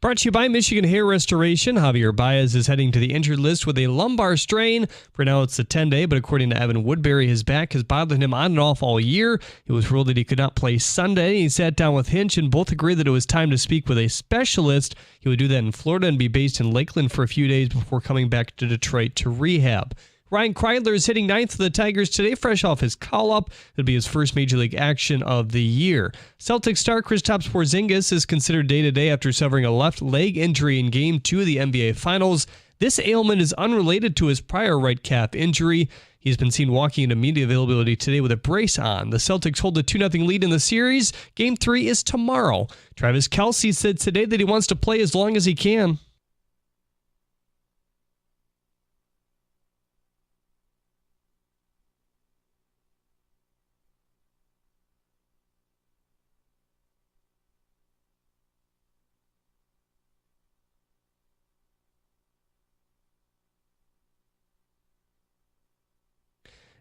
Brought to you by Michigan Hair Restoration. Javy Baez is heading to the injured list with a lumbar strain. For now, it's a 10-day, but according to Evan Woodbury, his back has bothered him on and off all year. It was ruled that he could not play Sunday. He sat down with Hinch, and both agreed that it was time to speak with a specialist. He would do that in Florida and be based in Lakeland for a few days before coming back to Detroit to rehab. Ryan Kreidler is hitting ninth for the Tigers today, fresh off his call-up. It'll be his first Major League action of the year. Celtics star Kristaps Porzingis is considered day-to-day after suffering a left leg injury in Game 2 of the NBA Finals. This ailment is unrelated to his prior right calf injury. He's been seen walking into media availability today with a brace on. The Celtics hold a 2-0 lead in the series. Game 3 is tomorrow. Travis Kelce said today that he wants to play as long as he can.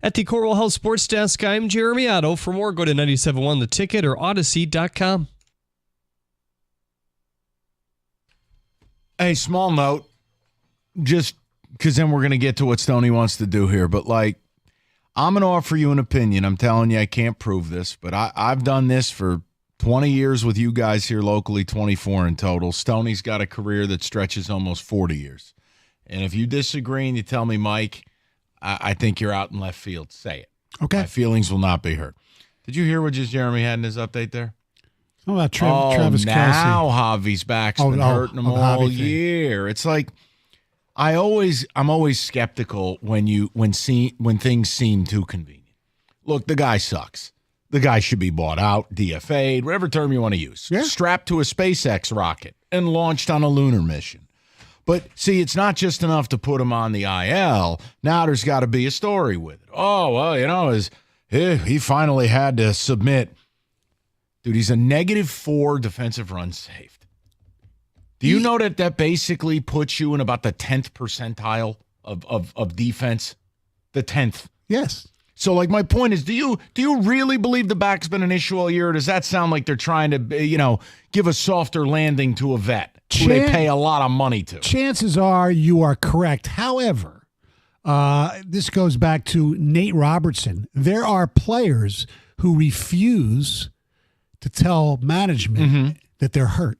At the Corwell Health Sports Desk, I'm Jeremy Otto. For more, go to 97.1 The Ticket or Odyssey.com. Hey, small note, just because then we're going to get to what Stoney wants to do here. But, I'm going to offer you an opinion. I'm telling you, I can't prove this, but I've done this for 20 years with you guys here locally, 24 in total. Stoney's got a career that stretches almost 40 years. And if you disagree and you tell me, Mike, I think you're out in left field. Say it. Okay. My feelings will not be hurt. Did you hear what just Jeremy had in his update there? Oh, about Travis Kelce. Now Javy's back's been hurting him all year. It's like I'm always skeptical when things seem too convenient. Look, the guy sucks. The guy should be bought out, DFA'd, whatever term you want to use. Yeah. Strapped to a SpaceX rocket and launched on a lunar mission. But, see, it's not just enough to put him on the IL. Now there's got to be a story with it. Oh, well, he finally had to submit. Dude, he's a -4 defensive runs saved. Do you know that basically puts you in about the 10th percentile of defense? The 10th. Yes. So, my point is, do you really believe the back's been an issue all year, or does that sound like they're trying to, give a softer landing to a vet who they pay a lot of money to? Chances are you are correct. However, this goes back to Nate Robertson. There are players who refuse to tell management that they're hurt.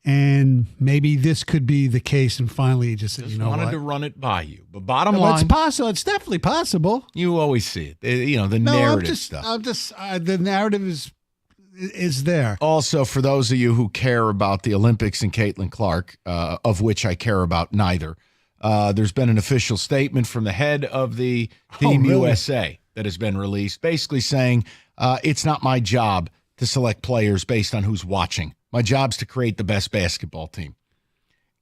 And maybe this could be the case, and finally just wanted to run it by you. But bottom line, it's possible. It's definitely possible. You always see it. The narrative stuff. The narrative is there. Also, for those of you who care about the Olympics and Caitlin Clark, of which I care about neither, there's been an official statement from the head of the Team USA that has been released, basically saying it's not my job to select players based on who's watching. My job's to create the best basketball team.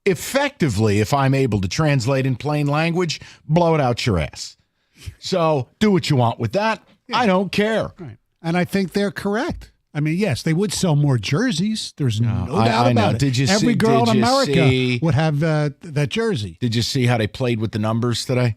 Effectively, if I'm able to translate in plain language, blow it out your ass. So do what you want with that. Yeah. I don't care. Right. And I think they're correct. I mean, yes, they would sell more jerseys. There's no doubt about it. Every girl in America would have that jersey. Did you see how they played with the numbers today?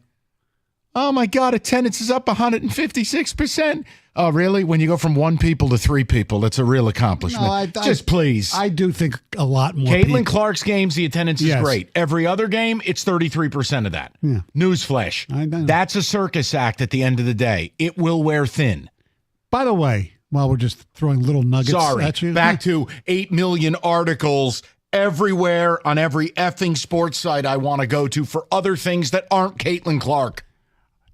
Oh, my God, attendance is up 156%. Oh, really? When you go from 1 people to 3 people, that's a real accomplishment. No, please. I do think a lot more Caitlin Clark's games, the attendance is great. Every other game, it's 33% of that. Yeah. Newsflash. That's a circus act at the end of the day. It will wear thin. By the way, while we're just throwing little nuggets at you. Back to 8 million articles everywhere on every effing sports site I want to go to for other things that aren't Caitlin Clark.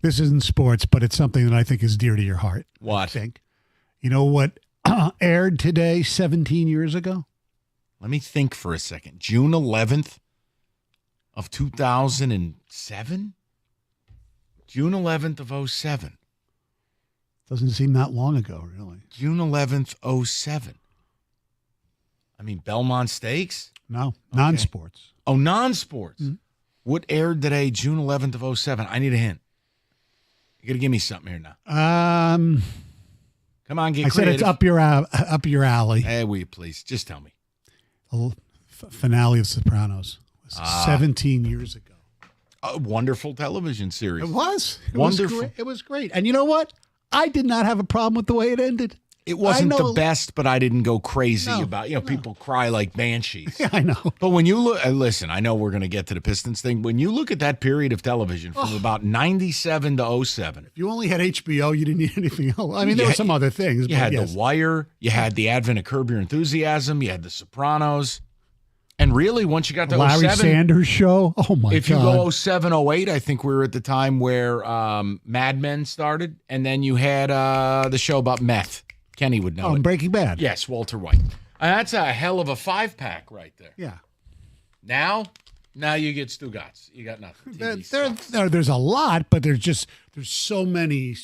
This isn't sports, but it's something that I think is dear to your heart. What? I think. You know what aired today 17 years ago? Let me think for a second. June 11th of 2007? June 11th of 07. Doesn't seem that long ago, really. June 11th, 07. I mean, Belmont Stakes? No, non-sports. Oh, non-sports. Mm-hmm. What aired today, June 11th of 07? I need a hint. You got to give me something here now. Come on, get creative. I said it's up your alley. Hey, will you please? Just tell me. The finale of Sopranos was 17 years ago. A wonderful television series. It was. Wonderful. It was great. And you know what? I did not have a problem with the way it ended. It wasn't I know, the best, but I didn't go crazy No, about, no. people cry like banshees. Yeah, I know. But when you look, listen, I know we're going to get to the Pistons thing. When you look at that period of television from about 97 to 07, If you only had HBO, you didn't need anything else. I mean, there were some other things. you but had yes. The Wire, you had the advent of Curb Your Enthusiasm, you had The Sopranos. And really, once you got to Larry 07, Sanders Show. Oh, my God. if you go 07, 08, I think we were at the time where Mad Men started. And then you had the show about meth. Kenny would know it. Breaking Bad. Yes, Walter White. That's a hell of a 5-pack right there. Yeah. Now you get Stugatz. You got nothing. There's a lot, but there's so many,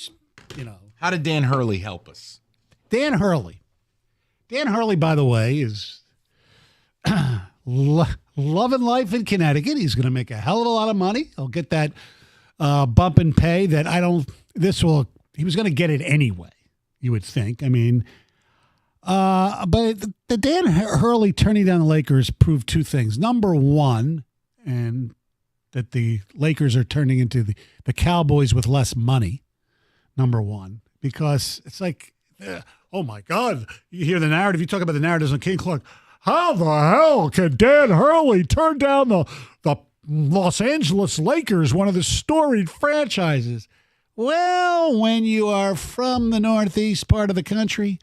How did Dan Hurley help us? Dan Hurley, by the way, is loving life in Connecticut. He's going to make a hell of a lot of money. He'll get that bump in pay that he was going to get it anyway, you would think. I mean, but the Dan Hurley turning down the Lakers proved two things. Number one, and that the Lakers are turning into the Cowboys with less money. Number one, because it's like, oh my God, you hear the narrative. You talk about the narratives on King Clark. How the hell can Dan Hurley turn down the Los Angeles Lakers, one of the storied franchises? Well, when you are from the Northeast part of the country,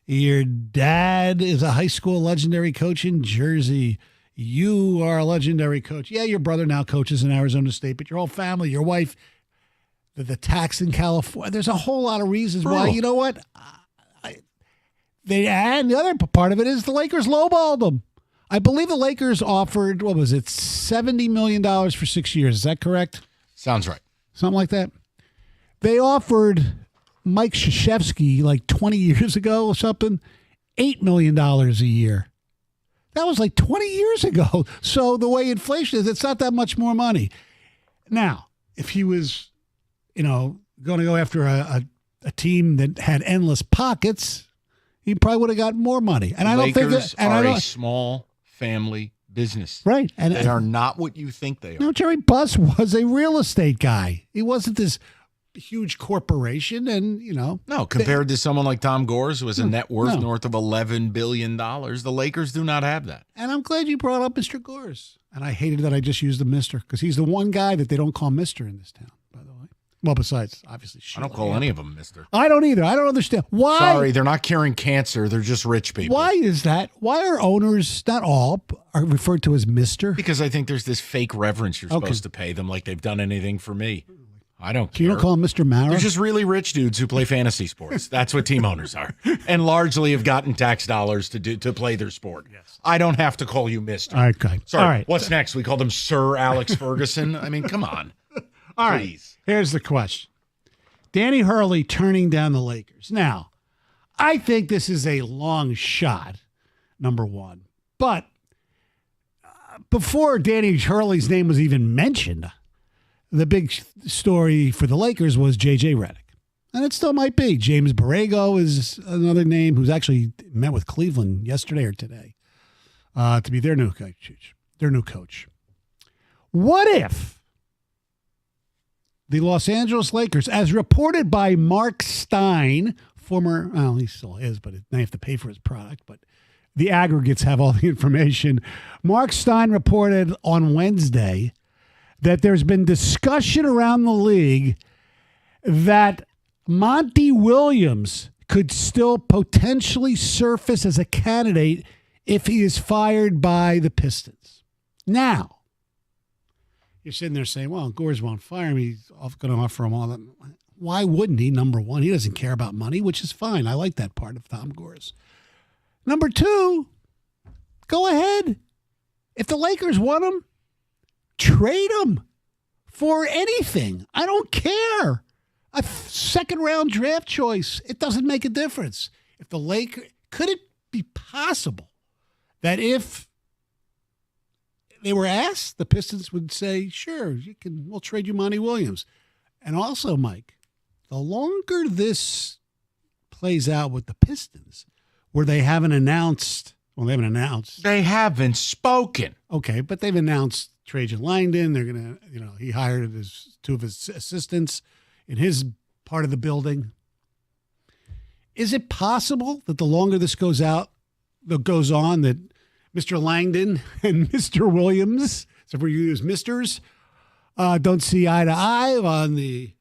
your dad is a high school legendary coach in Jersey. You are a legendary coach. Yeah, your brother now coaches in Arizona State, but your whole family, your wife, the tax in California. There's a whole lot of reasons why. You know what? And the other part of it is the Lakers lowballed them. I believe the Lakers offered, what was it, $70 million for 6 years. Is that correct? Sounds right. Something like that. They offered Mike Krzyzewski like 20 years ago or something, $8 million a year. That was like 20 years ago. So the way inflation is, it's not that much more money. Now, if he was, going to go after a team that had endless pockets, he probably would have got more money. And I don't think Lakers are a small family business. Right. And they are not what you think they are. No, Jerry Buss was a real estate guy. He wasn't this huge corporation, and no, compared to someone like Tom Gores, who has a net worth north of $11 billion, the Lakers do not have that. And I'm glad you brought up Mr. Gores. And I hated that I just used the Mr. because he's the one guy that they don't call Mr. in this town, by the way. Well, besides, obviously, I don't call any of them Mr. I don't either. I don't understand why. Sorry, they're not curing cancer. They're just rich people. Why is that? Why are owners, not all, are referred to as Mr.? Because I think there's this fake reverence you're supposed to pay them, like they've done anything for me. I don't care. You don't call him Mr. Mara? They're just really rich dudes who play fantasy sports. That's what team owners are. And largely have gotten tax dollars to play their sport. Yes. I don't have to call you Mr. Okay. Sorry. All right. What's next? We call them Sir Alex Ferguson? I mean, come on. All right. Please. Here's the question. Danny Hurley turning down the Lakers. Now, I think this is a long shot, number one. But before Danny Hurley's name was even mentioned, the big story for the Lakers was J.J. Redick. And it still might be. James Borrego is another name who's actually met with Cleveland yesterday or today to be their new coach. What if the Los Angeles Lakers, as reported by Mark Stein, he still is, but now you have to pay for his product, but the aggregates have all the information. Mark Stein reported on Wednesday that there's been discussion around the league that Monty Williams could still potentially surface as a candidate if he is fired by the Pistons. Now, you're sitting there saying, well, Gores won't fire him. He's going to offer him all that. Why wouldn't he? Number one, he doesn't care about money, which is fine. I like that part of Tom Gores. Number two, go ahead. If the Lakers want him, trade him for anything. I don't care. A second-round draft choice. It doesn't make a difference. If the Lakers, could it be possible that if they were asked, the Pistons would say, sure, we'll trade you Monty Williams. And also, Mike, the longer this plays out with the Pistons, where they haven't spoken. Okay, but they've announced Trajan Langdon. They're going to, he hired two of his assistants in his part of the building. Is it possible that the longer this goes on, that Mr. Langdon and Mr. Williams, so if we use Misters, don't see eye to eye on the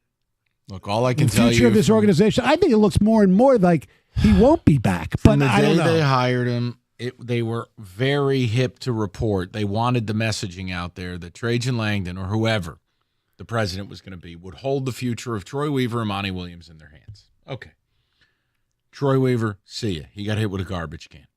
Look, all I can tell you future of this organization? I think it looks more and more like he won't be back. From But the I don't day know. they hired him, they were very hip to report. They wanted the messaging out there that Trajan Langdon or whoever the president was going to be would hold the future of Troy Weaver and Monty Williams in their hands. Okay. Troy Weaver, see ya. He got hit with a garbage can.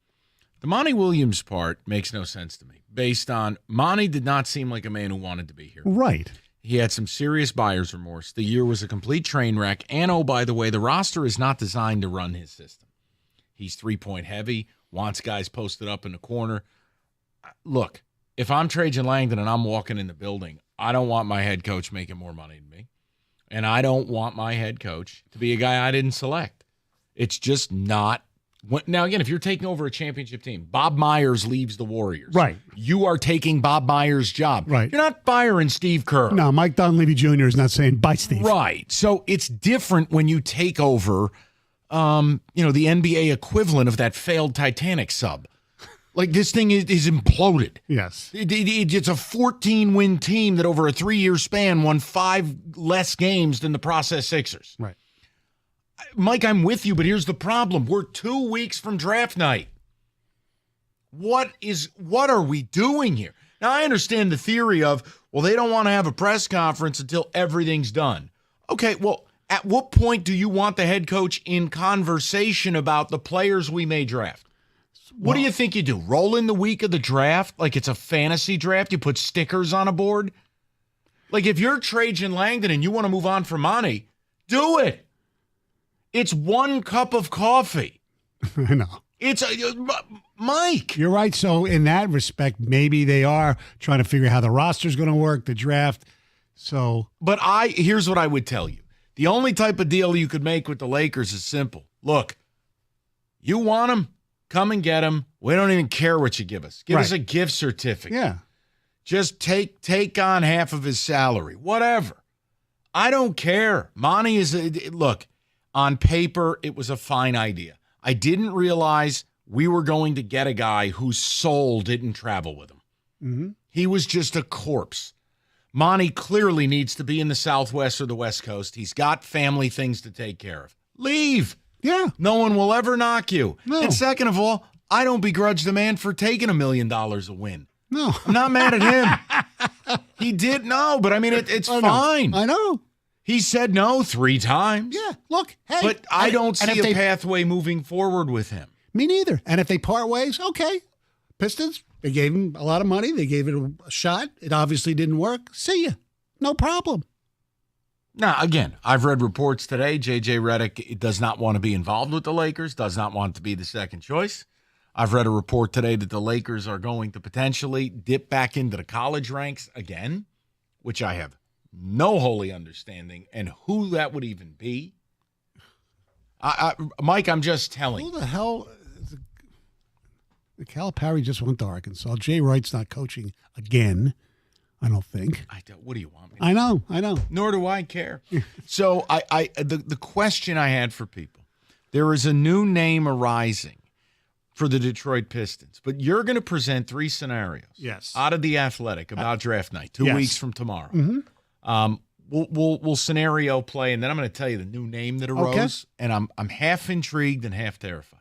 The Monty Williams part makes no sense to me, based on Monty did not seem like a man who wanted to be here. Right. He had some serious buyer's remorse. The year was a complete train wreck. And, oh, by the way, the roster is not designed to run his system. He's three-point heavy, wants guys posted up in the corner. Look, if I'm Trajan Langdon and I'm walking in the building, I don't want my head coach making more money than me. And I don't want my head coach to be a guy I didn't select. It's just not. Now, again, if you're taking over a championship team, Bob Myers leaves the Warriors. Right. You are taking Bob Myers' job. Right. You're not firing Steve Kerr. No, Mike Dunleavy Jr. is not saying bye, Steve. Right. So it's different when you take over, the NBA equivalent of that failed Titanic sub. Like, this thing is imploded. Yes. It's a 14-win team that over a 3-year span won 5 less games than the process Sixers. Right. Mike, I'm with you, but here's the problem. We're 2 weeks from draft night. What are we doing here? Now, I understand the theory of, well, they don't want to have a press conference until everything's done. Okay, well, at what point do you want the head coach in conversation about the players we may draft? What do you think you do? Roll in the week of the draft like it's a fantasy draft? You put stickers on a board? Like, if you're Trajan Langdon and you want to move on from Monty, do it. It's 1 cup of coffee. I know. It's Mike. You're right. So in that respect, maybe they are trying to figure out how the roster's going to work, the draft. So, but here's what I would tell you. The only type of deal you could make with the Lakers is simple. Look, you want them, come and get them. We don't even care what you give us. Give us a gift certificate. Yeah. Just take on half of his salary. Whatever. I don't care. Monty look. On paper, it was a fine idea. I didn't realize we were going to get a guy whose soul didn't travel with him. Mm-hmm. He was just a corpse. Monty clearly needs to be in the Southwest or the West Coast. He's got family things to take care of. Leave. Yeah. No one will ever knock you. No. And second of all, I don't begrudge the man for taking $1 million a win. No. I'm not mad at him. He did no, but I mean, it's fine. I know. He said no 3 times. Yeah. Look, hey. But I don't see a pathway moving forward with him. Me neither. And if they part ways, okay. Pistons, they gave him a lot of money. They gave it a shot. It obviously didn't work. See ya. No problem. Now, again, I've read reports today. J.J. Redick does not want to be involved with the Lakers, does not want to be the second choice. I've read a report today that the Lakers are going to potentially dip back into the college ranks again, which I have no holy understanding, and who that would even be. Mike, I'm just telling you. Who the hell? Calipari just went to Arkansas. Jay Wright's not coaching again, I don't think. What do you want me to I know. Nor do I care. So the question I had for people, there is a new name arising for the Detroit Pistons, but you're going to present 3 scenarios out of The Athletic about draft night, 2 weeks from tomorrow. Mm-hmm. We'll scenario play, and then I'm going to tell you the new name that arose, and I'm half intrigued and half terrified.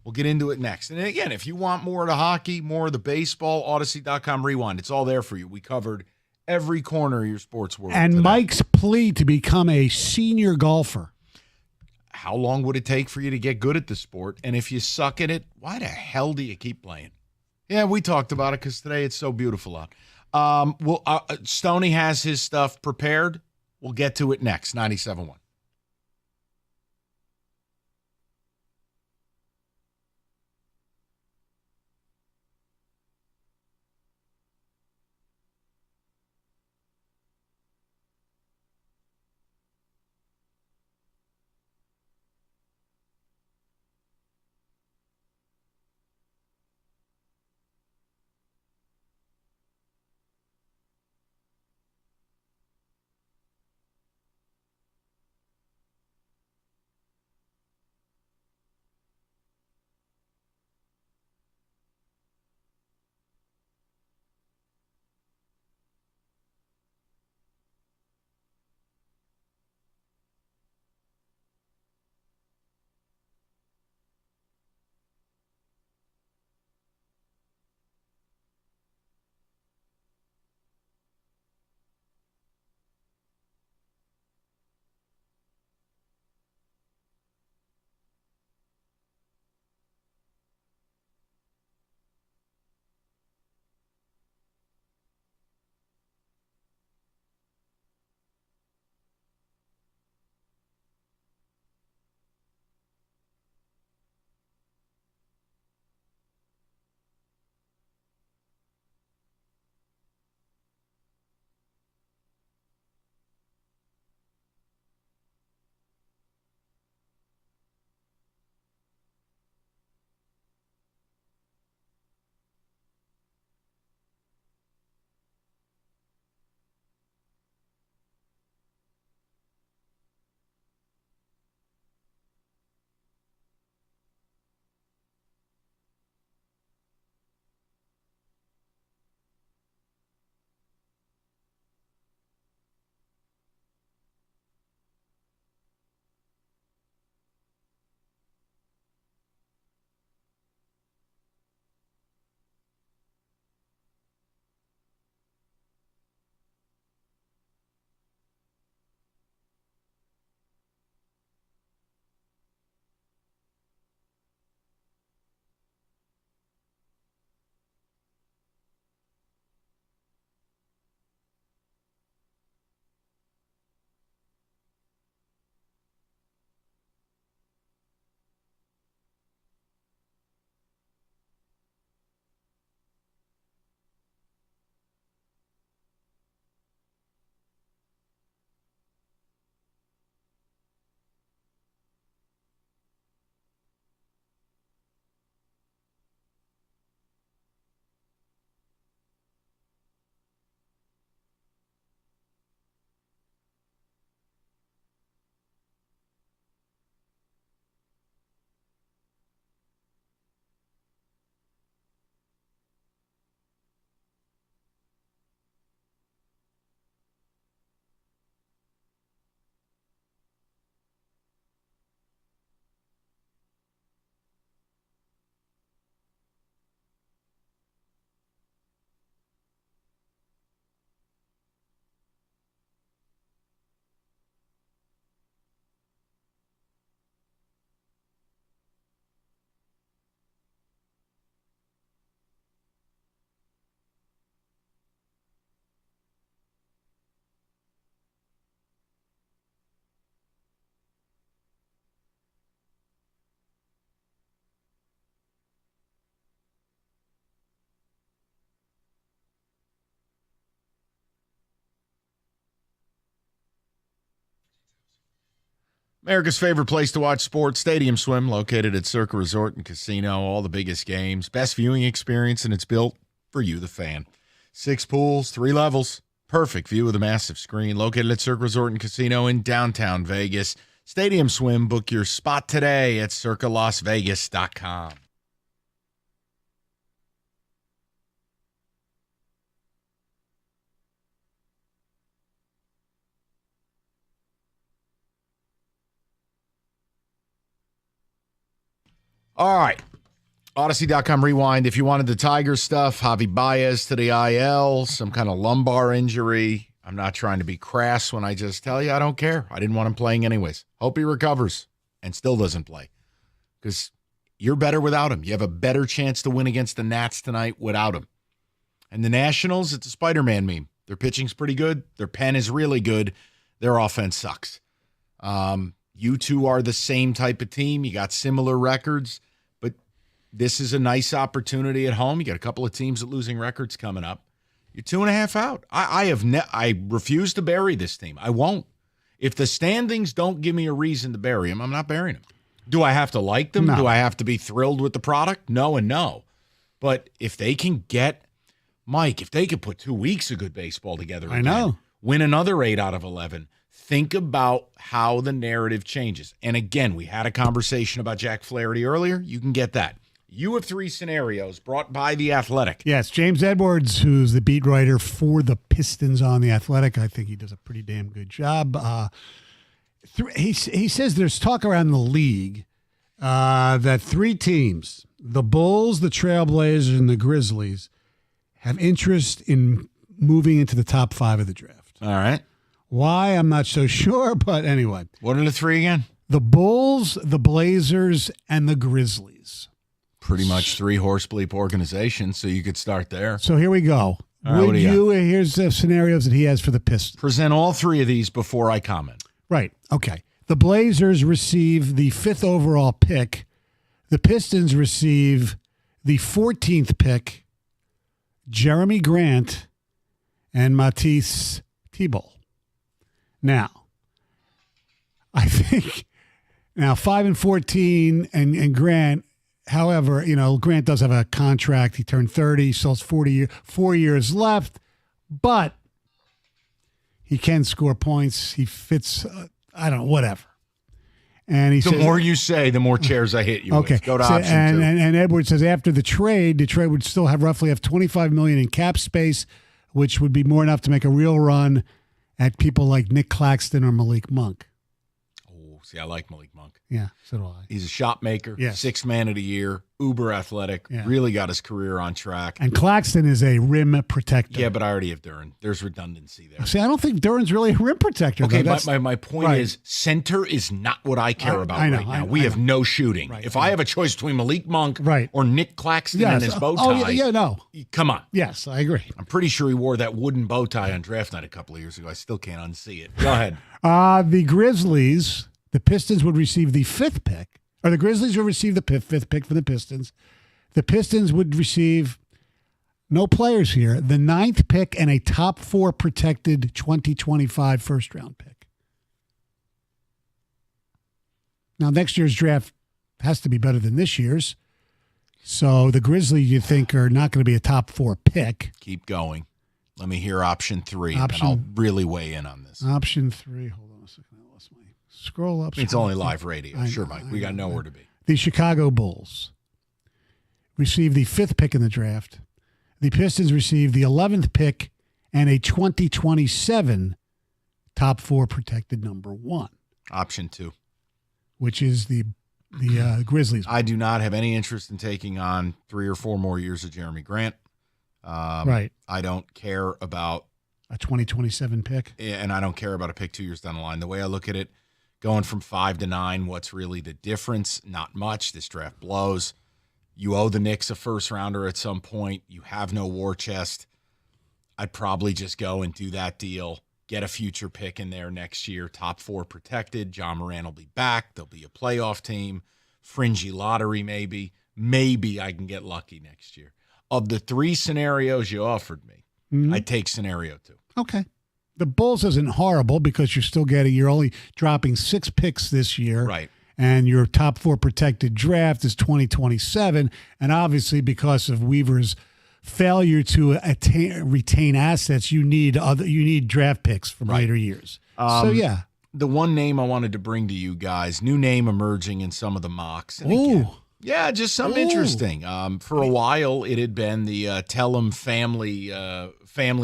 We'll get into it next. And again, if you want more of the hockey, more of the baseball, Odyssey.com Rewind, it's all there for you. We covered every corner of your sports world. And today. Mike's plea to become a senior golfer. How long would it take for you to get good at the sport? And if you suck at it, why the hell do you keep playing? Yeah, we talked about it because today it's so beautiful out. Stoney has his stuff prepared. We'll get to it next. 97.1. America's favorite place to watch sports, Stadium Swim, located at Circa Resort and Casino. All the biggest games, best viewing experience, and it's built for you, the fan. 6 pools, 3 levels, perfect view of the massive screen. Located at Circa Resort and Casino in downtown Vegas. Stadium Swim, book your spot today at circalasvegas.com. All right. Odyssey.com rewind. If you wanted the Tigers stuff, Javy Baez to the IL, some kind of lumbar injury. I'm not trying to be crass when I just tell you I don't care. I didn't want him playing anyways. Hope he recovers and still doesn't play because you're better without him. You have a better chance to win against the Nats tonight without him. And the Nationals, it's a Spider-Man meme. Their pitching's pretty good. Their pen is really good. Their offense sucks. You two are the same type of team. You got similar records. This is a nice opportunity at home. You got a couple of teams with losing records coming up. You're 2.5 out. I refuse to bury this team. I won't. If the standings don't give me a reason to bury them, I'm not burying them. Do I have to like them? No. Do I have to be thrilled with the product? No and no. But if they can get, Mike, if they could put 2 weeks of good baseball together again, I know. Win another 8 out of 11, think about how the narrative changes. And again, we had a conversation about Jack Flaherty earlier. You can get that. You have 3 scenarios brought by The Athletic. Yes, James Edwards, who's the beat writer for the Pistons on The Athletic. I think he does a pretty damn good job. He says there's talk around the league that 3 teams, the Bulls, the Trailblazers, and the Grizzlies, have interest in moving into the top 5 of the draft. All right. Why? I'm not so sure, but anyway. What are the 3 again? The Bulls, the Blazers, and the Grizzlies. Pretty much 3 horse bleep organizations, so you could start there. So here we go. All right, Would here's the scenarios that he has for the Pistons. Present all 3 of these before I comment. Right. Okay. The Blazers receive the 5th overall pick. The Pistons receive the 14th pick, Jeremy Grant and Matisse Thybulle. Now, I think 5 and 14 and Grant. However, Grant does have a contract. He turned 30, so it's 4 years left, but he can score points. He fits, whatever. And he the says, more you say, the more chairs I hit you okay. with. Go to option 2. And Edwards says after the trade, Detroit would still have roughly $25 million in cap space, which would be more enough to make a real run at people like Nick Claxton or Malik Monk. Oh, see, I like Malik Monk. Yeah, so do I. He's a shot maker, Yes. 6th man of the year, uber athletic, Yeah. really got his career on track. And Claxton is a rim protector. Yeah, but I already have Duran. There's redundancy there. See, I don't think Duran's really a rim protector. Okay, though. my point right. is center is not what I care about I know, right now. I We have know. no shooting. Right, If I I know. have a choice between Malik Monk Right. or Nick Claxton Yes. and his bow tie, Oh, yeah, no. come on. Yes, I agree. I'm pretty sure he wore that wooden bow tie on draft night a couple of years ago. I still can't unsee it. Go ahead. The Grizzlies, the Pistons would receive the 5th pick, or the Grizzlies would receive the 5th pick for the Pistons. The Pistons would receive no players here, the 9th pick and a top 4 protected 2025 first-round pick. Now, next year's draft has to be better than this year's. So the Grizzlies, you think, are not going to be a top 4 pick. Keep going. Let me hear option 3, Option- and I'll really weigh in on this. Option 3, hold on a second. I lost my scroll up. It's only live radio. I Sure, know, Mike. I We got know. nowhere to be. The Chicago Bulls receive the 5th pick in the draft. The Pistons receive the 11th pick and a 2027 top 4 protected number 1, Option 2. which is the Grizzlies. I do not have any interest in taking on 3 or 4 more years of Jeremy Grant. Right. I don't care about, A 2027 pick. and I don't care about a pick 2 years down the line. The way I look at it, going from 5 to 9, what's really the difference? Not much. This draft blows. You owe the Knicks a first rounder at some point. You have no war chest. I'd probably just go and do that deal. Get a future pick in there next year. Top 4 protected. John Moran will be back. There'll be a playoff team. Fringy lottery maybe. Maybe I can get lucky next year. Of the 3 scenarios you offered me, I'd take scenario 2. Okay. The Bulls isn't horrible because you're only dropping 6 picks this year. Right. And your top 4 protected draft is 2027. And obviously because of Weaver's failure to retain assets, you need draft picks from later years. So, yeah. The one name I wanted to bring to you guys, new name emerging in some of the mocks. And Ooh. again, yeah, just some interesting. For a while, it had been the Tellem family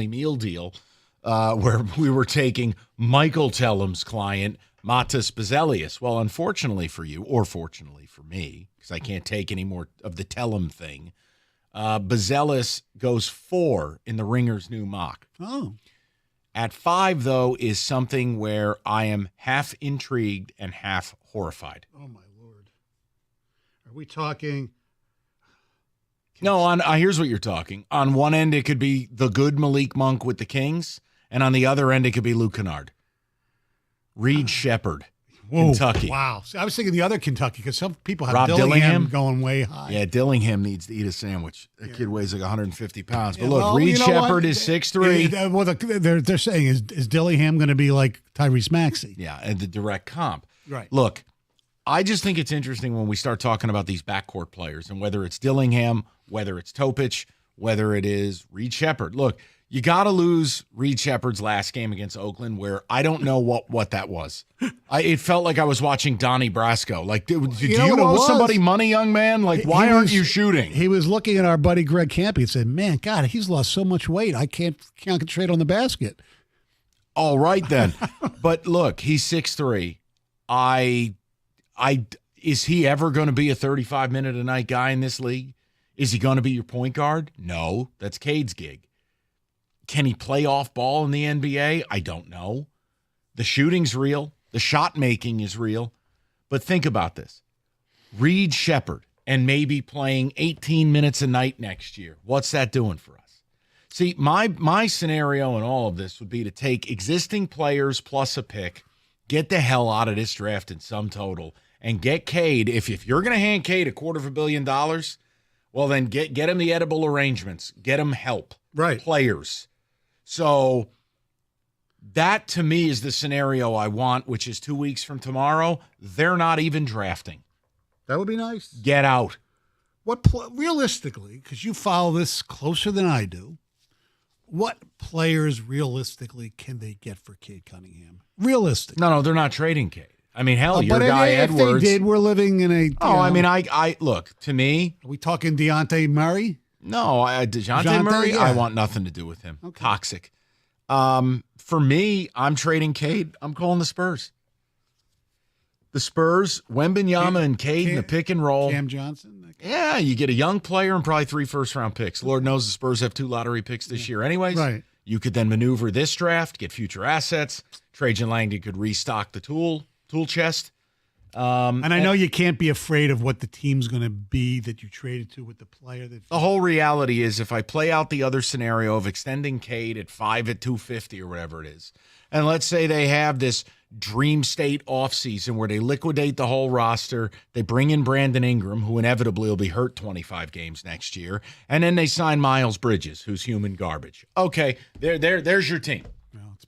meal deal where we were taking Michael Tellem's client, Matas Bezelius. Well, unfortunately for you, or fortunately for me, because I can't take any more of the Tellem thing, Bezelius goes 4 in the Ringer's new mock. Oh. At 5, though, is something where I am half intrigued and half horrified. Oh, my Lord. Are we talking? No, here's what you're talking. On one end, it could be the good Malik Monk with the Kings, and on the other end, it could be Luke Kennard. Reed Shepherd, Kentucky. Wow. I was thinking the other Kentucky because some people have Rob Dillingham going way high. Yeah, Dillingham needs to eat a sandwich. That kid weighs like 150 pounds. But Yeah, look, well, Reed you know Shepherd what? is 6'3". Well, they're saying, is Dillingham going to be like Tyrese Maxey? Yeah, and the direct comp. Right. Look, I just think it's interesting when we start talking about these backcourt players and whether it's Dillingham, whether it's Topic, whether it is Reed Shepherd. Look, you got to lose Reed Shepherd's last game against Oakland where I don't know what that was. It felt like I was watching Donnie Brasco. Like, do you owe somebody money, young man? Like, why aren't you shooting? He was looking at our buddy Greg Campy and said, man, God, he's lost so much weight. I can't concentrate on the basket. All right, then. But look, he's 6'3". Is he ever going to be a 35-minute-a-night guy in this league? Is he going to be your point guard? No, that's Cade's gig. Can he play off ball in the NBA? I don't know. The shooting's real. The shot making is real. But think about this. Reed Shepherd and maybe playing 18 minutes a night next year. What's that doing for us? See, my scenario in all of this would be to take existing players plus a pick, get the hell out of this draft in sum total, and get Cade. If you're going to hand Cade $250 million, well, then get him the edible arrangements. Get him help. Right. Players. So that, to me, is the scenario I want, which is 2 weeks from tomorrow. They're not even drafting. That would be nice. Get out. Realistically, because you follow this closer than I do, what players realistically can they get for Cade Cunningham? Realistic. No, they're not trading Cade. I mean, hell, your guy Edwards. If they did, we're living in a. I mean, I look, to me. Are we talking Dejounte Murray? No, DeJounte Murray, yeah. I want nothing to do with him. Okay. Toxic. For me, I'm trading Cade. I'm calling the Spurs. The Spurs, Wembanyama and Cade in the pick and roll. Cam Johnson? Yeah, you get a young player and probably 3 first-round picks. Lord knows the Spurs have 2 lottery picks this year anyways. Right. You could then maneuver this draft, get future assets. Trajan Langdon could restock the tool chest. And I know you can't be afraid of what the team's going to be that you traded to with the player. The whole reality is if I play out the other scenario of extending Cade at 5 at 250 or whatever it is, and let's say they have this dream state offseason where they liquidate the whole roster, they bring in Brandon Ingram, who inevitably will be hurt 25 games next year, and then they sign Miles Bridges, who's human garbage. Okay, there's your team. Well, it's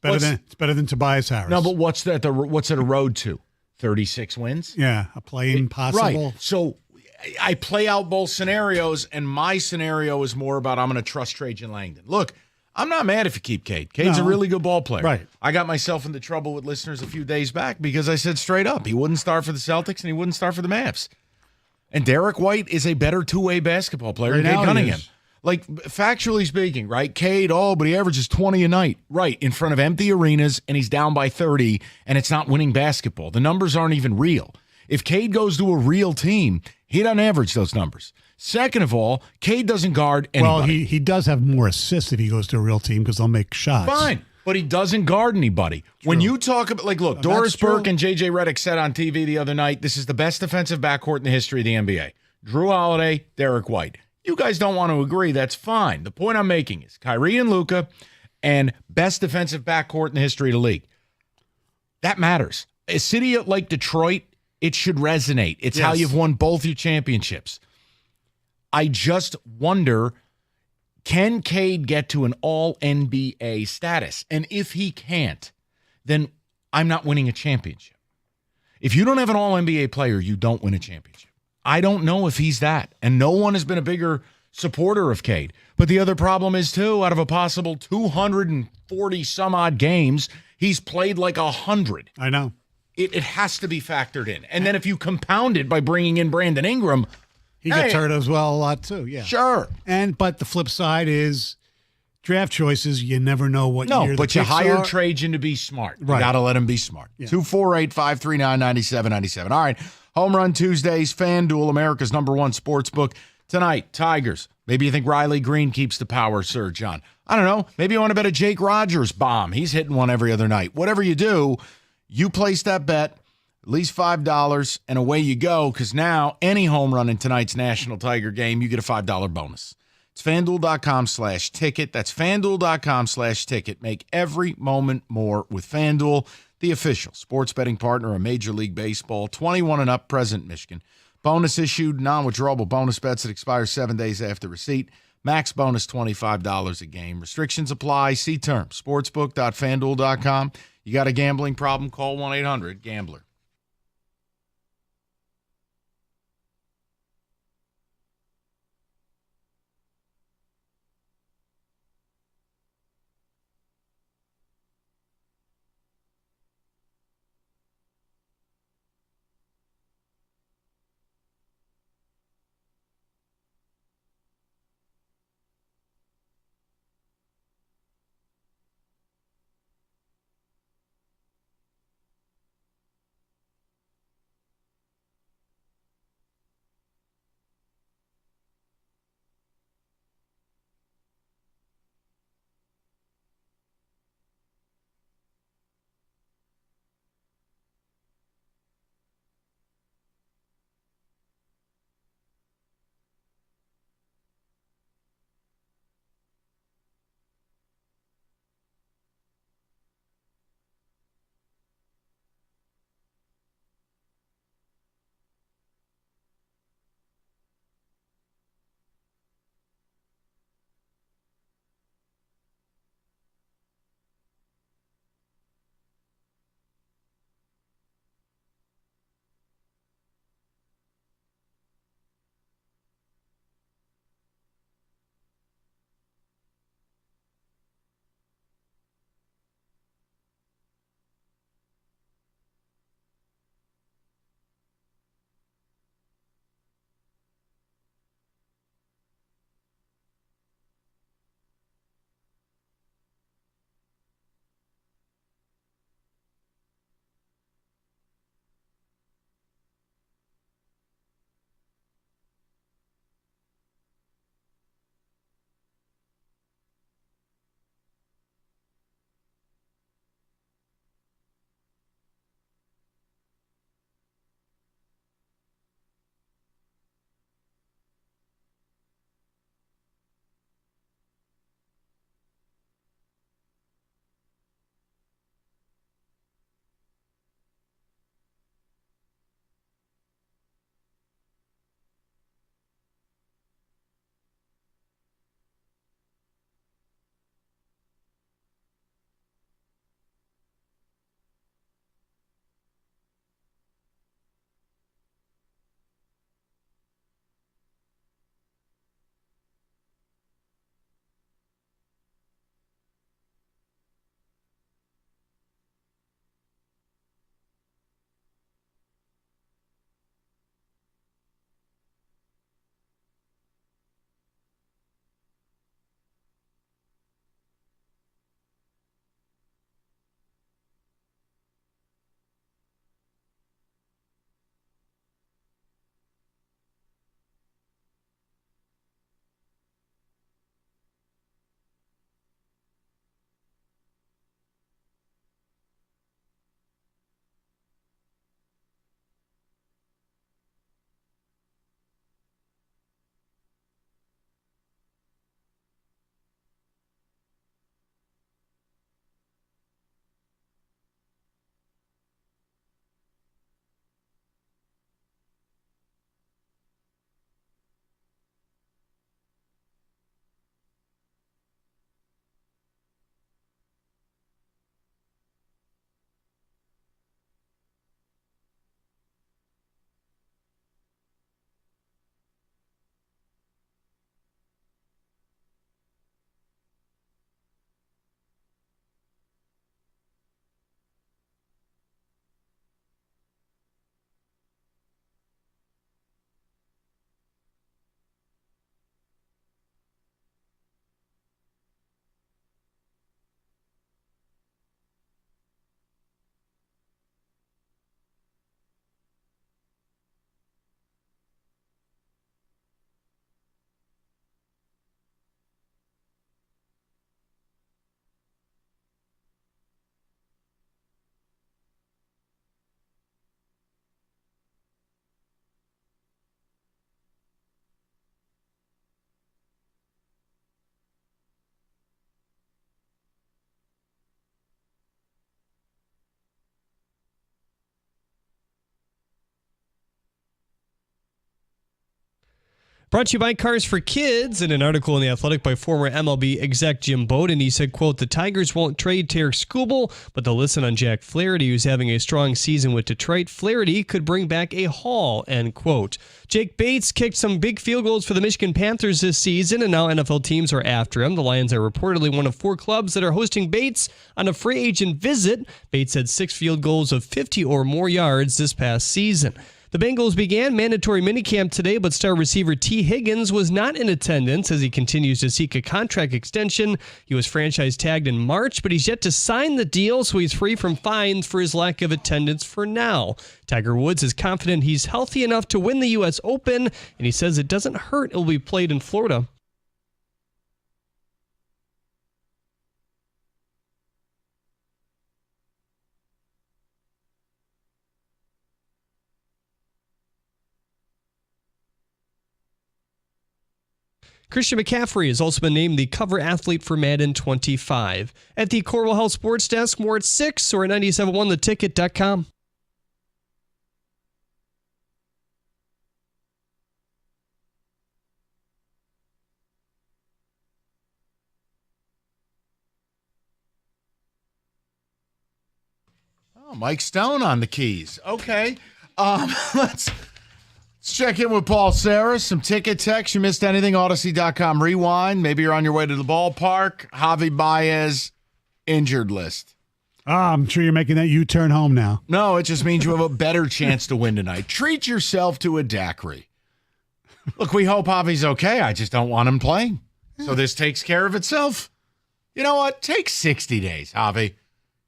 better than Tobias Harris. No, but what's it a road to? 36 wins? Yeah, a play-in possible. Right. So I play out both scenarios, and my scenario is more about I'm going to trust Trajan Langdon. Look, I'm not mad if you keep Cade. Cade's a really good ball player. Right. I got myself into trouble with listeners a few days back because I said straight up he wouldn't start for the Celtics and he wouldn't start for the Mavs. And Derek White is a better two-way basketball player than Cade Cunningham. Like, factually speaking, right? Cade, but he averages 20 a night. Right, in front of empty arenas, and he's down by 30, and it's not winning basketball. The numbers aren't even real. If Cade goes to a real team, he doesn't average those numbers. Second of all, Cade doesn't guard anybody. Well, he does have more assists if he goes to a real team because they'll make shots. Fine, but he doesn't guard anybody. True. When you talk about, like, look, Doris Burke and J.J. Redick said on TV the other night, this is the best defensive backcourt in the history of the NBA. Drew Holiday, Derek White. You guys don't want to agree. That's fine. The point I'm making is Kyrie and Luka and best defensive backcourt in the history of the league. That matters. A city like Detroit, it should resonate. It's how you've won both your championships. I just wonder, Can Cade get to an all-NBA status? And if he can't, then I'm not winning a championship. If you don't have an all-NBA player, you don't win a championship. I don't know if he's that. And no one has been a bigger supporter of Cade. But the other problem is, too, out of a possible 240-some-odd games, he's played like 100. I know. It has to be factored in. And then if you compound it by bringing in Brandon Ingram, he gets hurt as well a lot, too. Yeah. Sure. But the flip side is draft choices. You never know what year the but you picks hired are. Trajan to be smart. Right. You got to let him be smart. Yeah. 248-539-9797. All right. Home Run Tuesdays, FanDuel, America's #1 sports book. Tonight, Tigers. Maybe you think Riley Green keeps the power surge on. I don't know. Maybe you want to bet a Jake Rogers bomb. He's hitting one every other night. Whatever you do, you place that bet, at least $5, and away you go, because now any home run in tonight's National Tiger game, you get a $5 bonus. It's FanDuel.com/ticket. That's FanDuel.com/ticket. Make every moment more with FanDuel, the official sports betting partner of Major League Baseball. 21 and up, present Michigan. Bonus issued, non-withdrawable bonus bets that expire 7 days after receipt. Max bonus $25 a game. Restrictions apply. See terms. Sportsbook.fanduel.com. You got a gambling problem? Call 1-800-GAMBLER. Brought to you by Cars for Kids. In an article in The Athletic by former MLB exec Jim Bowden, he said, quote, "The Tigers won't trade Tarek Skubal, but they'll listen on Jack Flaherty, who's having a strong season with Detroit. Flaherty could bring back a haul," end quote. Jake Bates kicked some big field goals for the Michigan Panthers this season, and now NFL teams are after him. The Lions are reportedly one of 4 clubs that are hosting Bates on a free agent visit. Bates had 6 field goals of 50 or more yards this past season. The Bengals began mandatory minicamp today, but star receiver T. Higgins was not in attendance as he continues to seek a contract extension. He was franchise tagged in March, but he's yet to sign the deal, so he's free from fines for his lack of attendance for now. Tiger Woods is confident he's healthy enough to win the U.S. Open, and he says it doesn't hurt it will be played in Florida. Christian McCaffrey has also been named the cover athlete for Madden 25. At the Corwell Health Sports Desk, more at 6 or at 971theticket.com. Oh, Mike Stone on the keys. Okay. Let's check in with Paul Sarah. Some ticket text. You missed anything? Odyssey.com rewind. Maybe you're on your way to the ballpark. Javy Baez injured list. I'm sure you're making that U-turn home now. No, it just means you have a better chance to win tonight. Treat yourself to a daiquiri. Look, we hope Javy's okay. I just don't want him playing. So this takes care of itself. You know what? Take 60 days, Javy.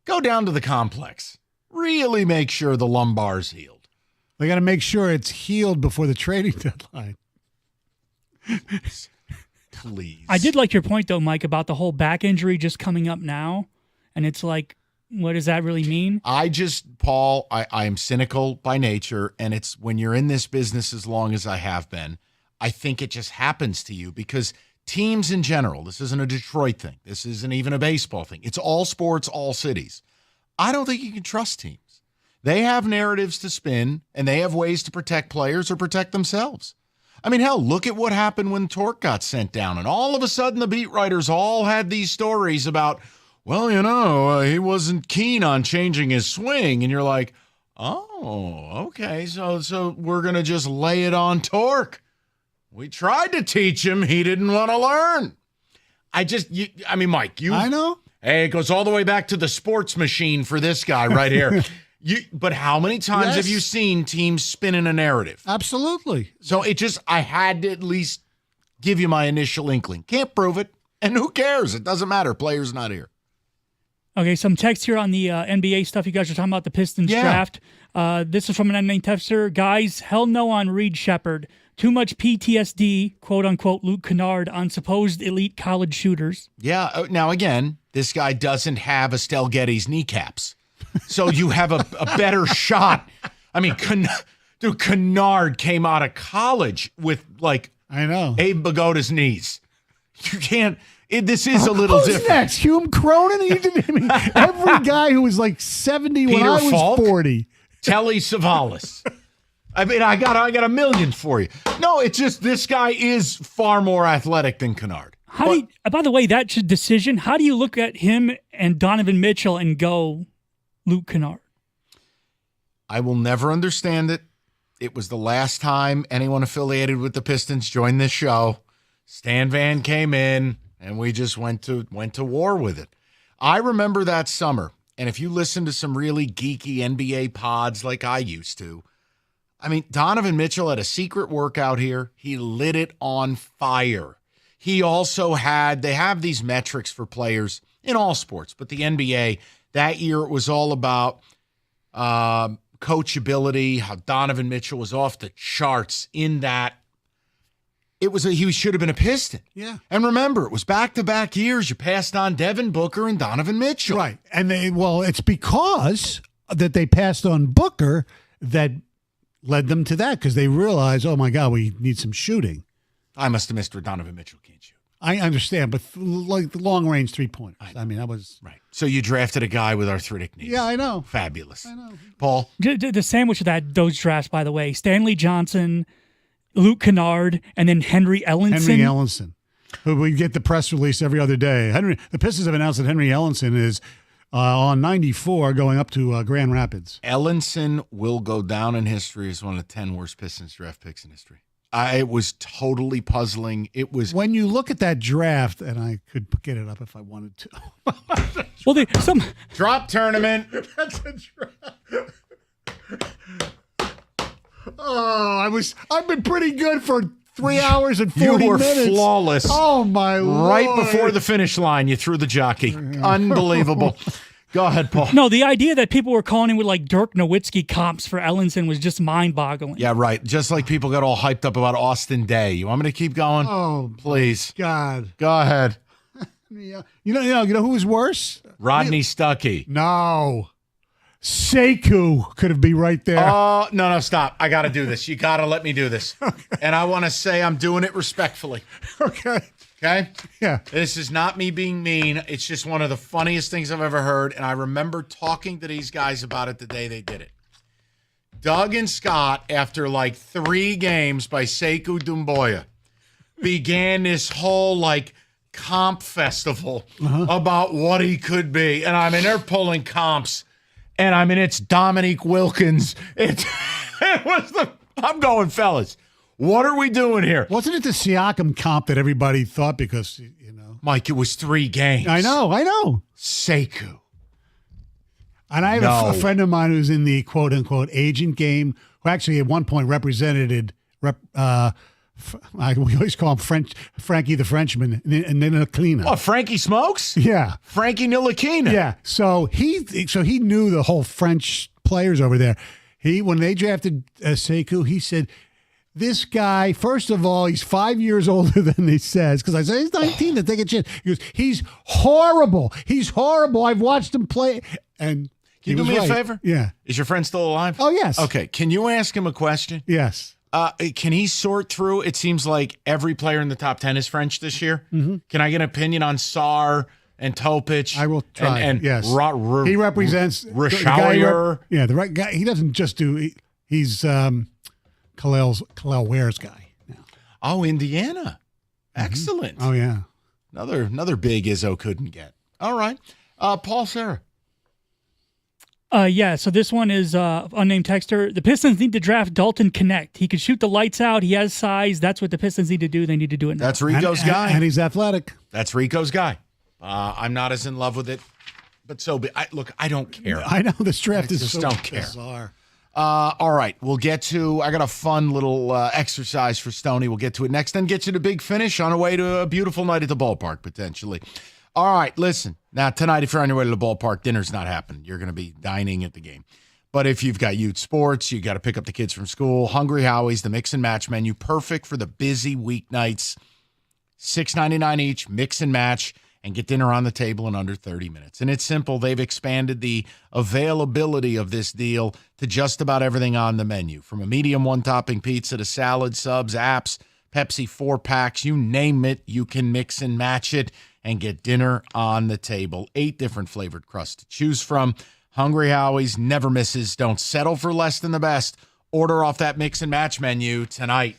Go down to the complex. Really make sure the lumbar's healed. They got to make sure it's healed before the trading deadline. Please. I did like your point, though, Mike, about the whole back injury just coming up now. And it's like, what does that really mean? Paul, I am cynical by nature. And it's when you're in this business as long as I have been, I think it just happens to you because teams in general, this isn't a Detroit thing. This isn't even a baseball thing. It's all sports, all cities. I don't think you can trust teams. They have narratives to spin, and they have ways to protect players or protect themselves. I mean, hell, look at what happened when Torque got sent down, and all of a sudden the beat writers all had these stories about, well, you know, he wasn't keen on changing his swing, and you're like, oh, okay, so we're going to just lay it on Torque. We tried to teach him. He didn't want to learn. Mike, I know. Hey, it goes all the way back to the sports machine for this guy right here. But how many times have you seen teams spinning a narrative? Absolutely. So I had to at least give you my initial inkling. Can't prove it. And who cares? It doesn't matter. Player's not here. Okay, some text here on the NBA stuff. You guys are talking about the Pistons draft. This is from an unnamed texter. Guys, hell no on Reed Shepherd. Too much PTSD, quote-unquote, Luke Kennard on supposed elite college shooters. Yeah, now again, this guy doesn't have Estelle Getty's kneecaps. So you have a better shot. I mean, Kennard came out of college with, I know, Abe Bagoda's knees. You can't. This is a little different. Who's next? Hume Cronin? Every guy who was 70 Peter when I was Falk? 40. Telly Savalas. I mean, I got a million for you. No, it's just this guy is far more athletic than Kennard. By the way, that decision, how do you look at him and Donovan Mitchell and go Luke Kennard? I will never understand it. It was the last time anyone affiliated with the Pistons joined this show. Stan Van came in, and we just went to war with it. I remember that summer, and if you listen to some really geeky NBA pods like I used to, I mean, Donovan Mitchell had a secret workout here. He lit it on fire. He also they have these metrics for players in all sports, but the NBA, that year it was all about coachability, how Donovan Mitchell was off the charts in that. He should have been a Piston. Yeah. And remember, it was back-to-back years. You passed on Devin Booker and Donovan Mitchell. Right. And it's because that they passed on Booker that led them to that, because they realized, oh, my God, we need some shooting. I must have missed where Donovan Mitchell can't shoot. I understand, but the long-range three-pointers. I mean, that was... Right. So you drafted a guy with arthritic knees. Yeah, I know. Fabulous. I know. Paul? The sandwich of those drafts, by the way, Stanley Johnson, Luke Kennard, and then Henry Ellenson. Henry Ellenson, who we get the press release every other day. The Pistons have announced that Henry Ellenson is on 94 going up to Grand Rapids. Ellenson will go down in history as one of the 10 worst Pistons draft picks in history. It was totally puzzling. It was when you look at that draft, and I could get it up if I wanted to. Well, drop tournament. That's a draft. Oh, I've been pretty good for 3 hours and 40 You were minutes. flawless. Oh my Lord. Right before the finish line, you threw the jockey. Unbelievable. Go ahead, Paul. No, the idea that people were calling him with like Dirk Nowitzki comps for Ellenson was just mind-boggling. Yeah, right. Just like people got all hyped up about Austin Day. You want me to keep going? Oh, please. God. Go ahead. Yeah. You know who was worse? Rodney Stuckey. No. Sekou could have been right there. Oh, no, stop. I got to do this. You got to let me do this. Okay. And I want to say I'm doing it respectfully. Okay. Okay? Yeah. This is not me being mean. It's just one of the funniest things I've ever heard, and I remember talking to these guys about it the day they did it. Doug and Scott, after like 3 games by Sekou Doumbouya, began this whole like comp festival about what he could be. And I mean, they're pulling comps. And I mean, it's Dominique Wilkins. I'm going, fellas. What are we doing here? Wasn't it the Siakam comp that everybody thought because, Mike, it was 3 games. I know. Sekou. And I have a friend of mine who's in the quote-unquote agent game, who actually at one point represented we always call him Frankie the Frenchman, and then Ntilikina. Oh, Frankie Smokes? Yeah. Frankie Ntilikina. Yeah. So he knew the whole French players over there. When they drafted Sekou, he said, this guy, first of all, he's 5 years older than he says. Because I said, he's 19 to take a chance. He goes, he's horrible. I've watched him play. And Can you do me a favor? Yeah. Is your friend still alive? Oh, yes. Okay. Can you ask him a question? Yes. Can he sort through? It seems like every player in the top 10 is French this year. Mm-hmm. Can I get an opinion on Sarr and Topic? I will try. And yes. He represents Richauer. The right guy. He doesn't just do. He's Khalil Ware's guy now. Oh, Indiana. Excellent. Oh, yeah. Another big Izzo couldn't get. All right. Paul Sarah. Yeah, so this one is unnamed texter. The Pistons need to draft Dalton Connect. He could shoot the lights out. He has size. That's what the Pistons need to do. They need to do it now. That's Rico's guy. And he's athletic. That's Rico's guy. I'm not as in love with it, but look, I don't care. I know this draft is so don't care. bizarre. All right, I got a fun little exercise for Stoney. We'll get to it next, then get you the big finish on our way to a beautiful night at the ballpark, potentially. All right, listen. Now, tonight, if you're on your way to the ballpark, dinner's not happening. You're going to be dining at the game. But if you've got youth sports, you got to pick up the kids from school. Hungry Howie's, the mix and match menu, perfect for the busy weeknights. $6.99 each, mix and match, and get dinner on the table in under 30 minutes. And it's simple. They've expanded the availability of this deal to just about everything on the menu, from a medium one-topping pizza to salad, subs, apps, Pepsi 4-packs, you name it, you can mix and match it and get dinner on the table. 8 different flavored crusts to choose from. Hungry Howie's never misses. Don't settle for less than the best. Order off that mix and match menu tonight.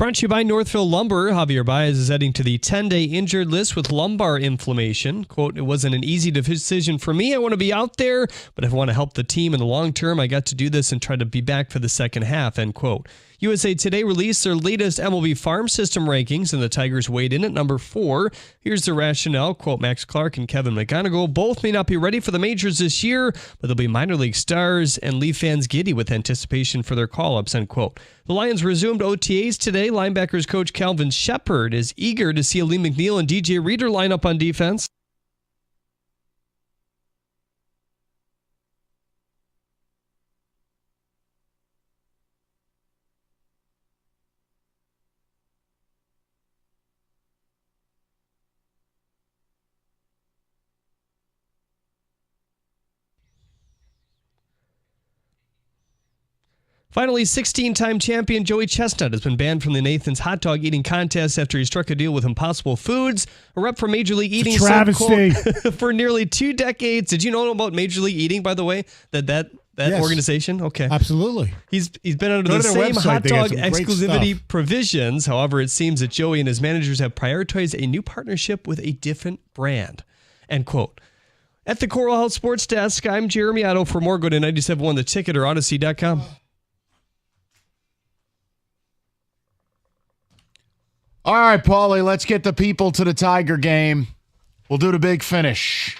Brought to you by Northville Lumber. Javier Baez is heading to the 10-day injured list with lumbar inflammation. Quote, "It wasn't an easy decision for me. I want to be out there, but if I want to help the team in the long term, I got to do this and try to be back for the second half," end quote. USA Today released their latest MLB farm system rankings, and the Tigers weighed in at number 4. Here's the rationale. Quote, "Max Clark and Kevin McGonigal both may not be ready for the majors this year, but they'll be minor league stars and leave fans giddy with anticipation for their call-ups," end quote. The Lions resumed OTAs today. Linebackers coach Calvin Shepard is eager to see Lee McNeil and DJ Reader line up on defense. Finally, 16-time champion Joey Chestnut has been banned from the Nathan's hot dog eating contest after he struck a deal with Impossible Foods. A rep for Major League Eating said, quote, "For nearly 2 decades." Did you know about Major League Eating, by the way? That yes. Organization? Okay. Absolutely. He's been under the same hot dog exclusivity provisions. However, it seems that Joey and his managers have prioritized a new partnership with a different brand. End quote. At the Coral Health Sports Desk, I'm Jeremy Otto. For more, go to 97.1 The Ticket or Odyssey.com. All right, Paulie, let's get the people to the Tiger game. We'll do the big finish.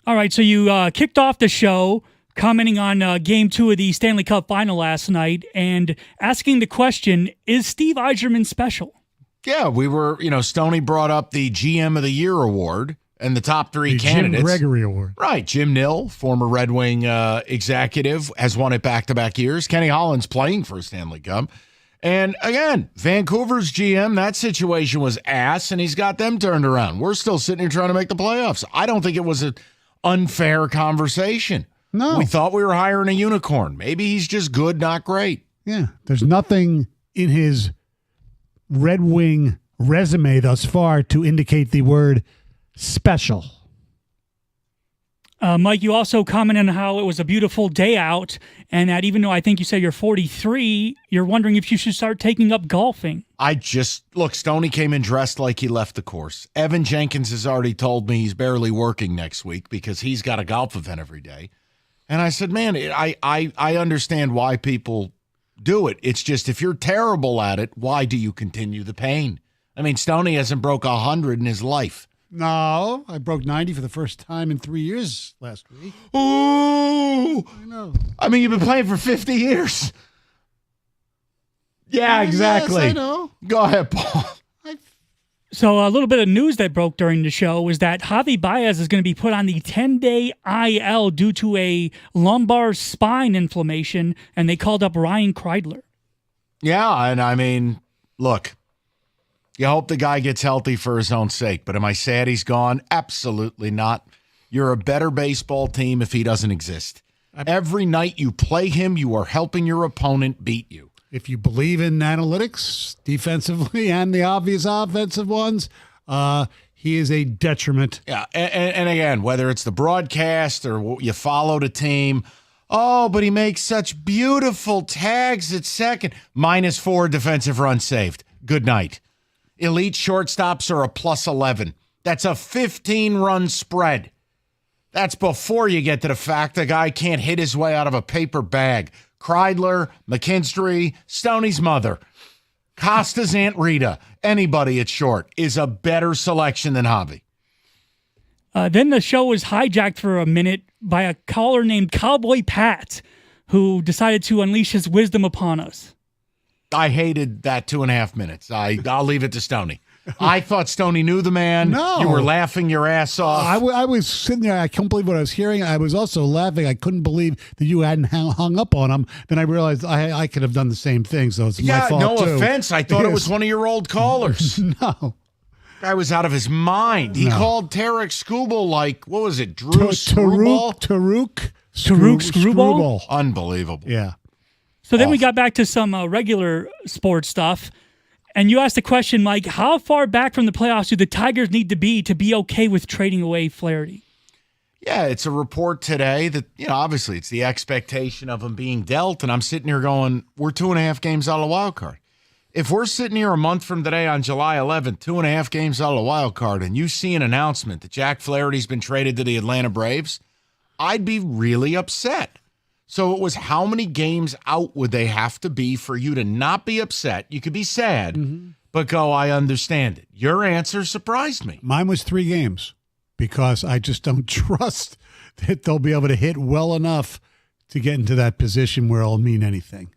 All right, so you kicked off the show commenting on Game 2 of the Stanley Cup Final last night and asking the question, is Steve Yzerman special? Yeah, we were, Stoney brought up the GM of the Year award and the top 3 candidates. Jim Gregory Award. Right. Jim Nill, former Red Wing executive, has won it back-to-back years. Kenny Holland's playing for a Stanley Cup. And again, Vancouver's GM, that situation was ass, and he's got them turned around. We're still sitting here trying to make the playoffs. I don't think it was an unfair conversation. No. We thought we were hiring a unicorn. Maybe he's just good, not great. Yeah. There's nothing in his Red Wing resume thus far to indicate the word special. Mike, you also commented on how it was a beautiful day out, and that even though I think you said you're 43, you're wondering if you should start taking up golfing. Look, Stoney came in dressed like he left the course. Evan Jenkins has already told me he's barely working next week because he's got a golf event every day. And I said, man, I understand why people do it. It's just if you're terrible at it, why do you continue the pain? I mean, Stoney hasn't broke 100 in his life. No, I broke 90 for the first time in 3 years last week. Ooh! I know. I mean, you've been playing for 50 years. Yeah, exactly. Yes, I know. Go ahead, Paul. So a little bit of news that broke during the show is that Javy Baez is going to be put on the 10-day IL due to a lumbar spine inflammation, and they called up Ryan Kreidler. Yeah, and I mean, look, you hope the guy gets healthy for his own sake, but am I sad he's gone? Absolutely not. You're a better baseball team if he doesn't exist. Every night you play him, you are helping your opponent beat you. If you believe in analytics, defensively and the obvious offensive ones, he is a detriment. Yeah, and again, whether it's the broadcast or you follow the team, oh, but he makes such beautiful tags at second. -4 defensive runs saved. Good night. Elite shortstops are a +11. That's a 15-run spread. That's before you get to the fact the guy can't hit his way out of a paper bag. Kreidler, McKinstry, Stoney's mother, Costa's Aunt Rita, anybody at short is a better selection than Javy. Then the show was hijacked for a minute by a caller named Cowboy Pat, who decided to unleash his wisdom upon us. I hated that 2.5 minutes. I'll leave it to Stoney. I thought Stoney knew the man. No. You were laughing your ass off. I was sitting there. I couldn't believe what I was hearing. I was also laughing. I couldn't believe that you hadn't hung up on him. Then I realized I could have done the same thing, so it's my fault, no too. offense. I thought it was one of your old callers. No. Guy was out of his mind. He called Tarek Skubal like, what was it, Drew Taruk And you asked the question, Mike, how far back from the playoffs do the Tigers need to be okay with trading away Flaherty? Yeah, it's a report today that, obviously it's the expectation of him being dealt. And I'm sitting here going, we're 2.5 games out of the wild card. If we're sitting here a month from today on July 11th, 2.5 games out of the wild card, and you see an announcement that Jack Flaherty's been traded to the Atlanta Braves, I'd be really upset. So it was how many games out would they have to be for you to not be upset? You could be sad, but go, I understand it. Your answer surprised me. Mine was 3 games because I just don't trust that they'll be able to hit well enough to get into that position where it'll mean anything.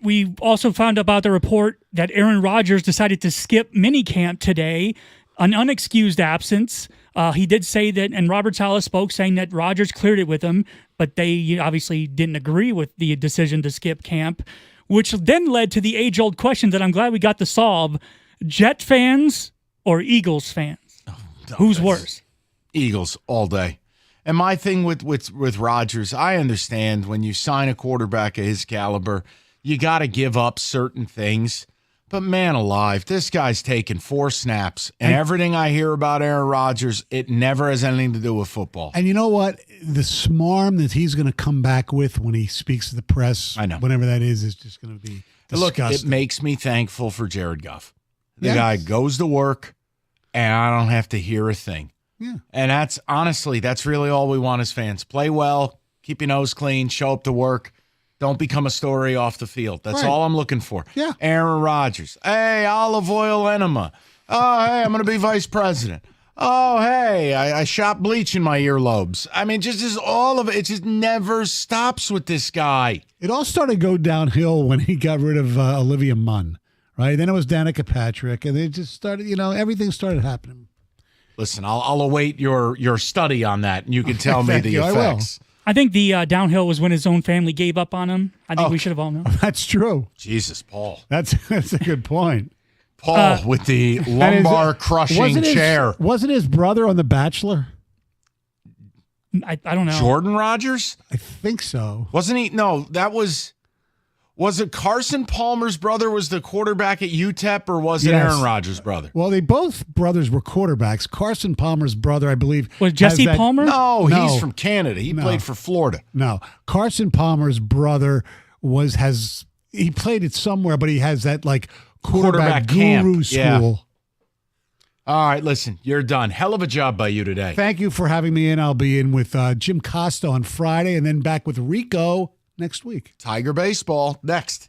We also found about the report that Aaron Rodgers decided to skip minicamp today, an unexcused absence. He did say that, and Robert Saleh spoke saying that Rodgers cleared it with him, but they obviously didn't agree with the decision to skip camp, which then led to the age-old question that I'm glad we got to solve. Jet fans or Eagles fans? Who's worse? Eagles all day. And my thing with Rodgers, I understand when you sign a quarterback of his caliber, you got to give up certain things. But man alive, this guy's taken 4 snaps, and everything I hear about Aaron Rodgers, it never has anything to do with football. And you know what? The smarm that he's going to come back with when he speaks to the press, I know, whenever that is just going to be disgusting. Look, it makes me thankful for Jared Goff. The guy goes to work, and I don't have to hear a thing. Yeah. And that's really all we want as fans. Play well, keep your nose clean, show up to work. Don't become a story off the field. That's all I'm looking for. Yeah. Aaron Rodgers. Hey, olive oil enema. Oh, hey, I'm going to be vice president. Oh, hey, I shot bleach in my earlobes. I mean, just all of it. It just never stops with this guy. It all started to go downhill when he got rid of Olivia Munn, right? Then it was Danica Patrick, and it just started, everything started happening. Listen, I'll await your study on that, and you can tell me the effects. I think the downhill was when his own family gave up on him. I think we should have all known. That's true. Jesus, Paul. That's a good point. Paul with the lumbar crushing chair. Wasn't his brother on The Bachelor? I don't know. Jordan Rodgers? I think so. Wasn't he? No, that was it Carson Palmer's brother was the quarterback at UTEP, or was it Aaron Rodgers' brother? Well, they both brothers were quarterbacks. Carson Palmer's brother, I believe. Was Jesse Palmer? No, he's from Canada. He played for Florida. No. Carson Palmer's brother he played it somewhere, but he has that quarterback guru camp. school. Yeah. All right, listen, you're done. Hell of a job by you today. Thank you for having me in. I'll be in with Jim Costa on Friday and then back with Rico next week. Tiger baseball next.